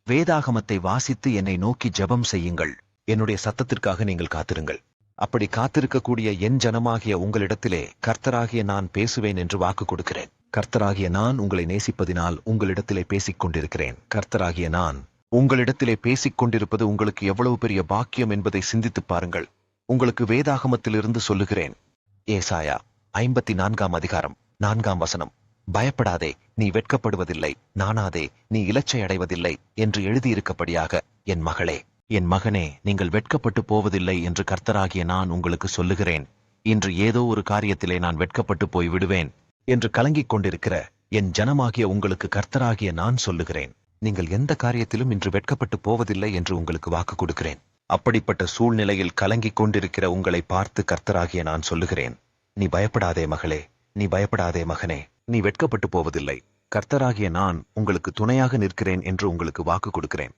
வேதாகமத்தை வாசித்து என்னை நோக்கி ஜெபம் செய்யுங்கள். என்னுடைய சத்தத்திற்காக நீங்கள் காத்திருங்கள். அப்படி காத்திருக்கக்கூடிய என் ஜனமாகிய உங்களிடத்திலே கர்த்தராகிய நான் பேசுவேன் என்று வாக்கு கொடுக்கிறேன். கர்த்தராகிய நான் உங்களை நேசிப்பதினால் உங்களிடத்திலே பேசிக் கொண்டிருக்கிறேன். கர்த்தராகிய நான் உங்களிடத்திலே பேசிக் கொண்டிருப்பது உங்களுக்கு எவ்வளவு பெரிய பாக்கியம் என்பதை சிந்தித்துப் பாருங்கள். உங்களுக்கு வேதாகமத்திலிருந்து சொல்லுகிறேன். ஏசாயா 54 அதிகாரம் 4 வசனம். பயப்படாதே, நீ வெட்கப்படுவதில்லை, நாணாதே, நீ இலச்சை அடைவதில்லை என்று எழுதியிருக்கப்படியாக என் மகளே, என் மகனே, நீங்கள் வெட்கப்பட்டு போவதில்லை என்று கர்த்தராகிய நான் உங்களுக்கு சொல்லுகிறேன். இன்று ஏதோ ஒரு காரியத்திலே நான் வெட்கப்பட்டு போய் விடுவேன் என்று கலங்கிக் கொண்டிருக்கிற என் ஜனமாகிய உங்களுக்கு கர்த்தராகிய நான் சொல்லுகிறேன். நீங்கள் எந்த காரியத்திலும் இன்று வெட்கப்பட்டு போவதில்லை என்று உங்களுக்கு வாக்கு கொடுக்கிறேன். அப்படிப்பட்ட சூழ்நிலையில் கலங்கிக் கொண்டிருக்கிற உங்களை பார்த்து கர்த்தராகிய நான் சொல்லுகிறேன். நீ பயப்படாதே மகளே, நீ பயப்படாதே மகனே, நீ வெட்கப்பட்டு போவதில்லை. கர்த்தராகிய நான் உங்களுக்கு துணையாக நிற்கிறேன் என்று உங்களுக்கு வாக்கு கொடுக்கிறேன்.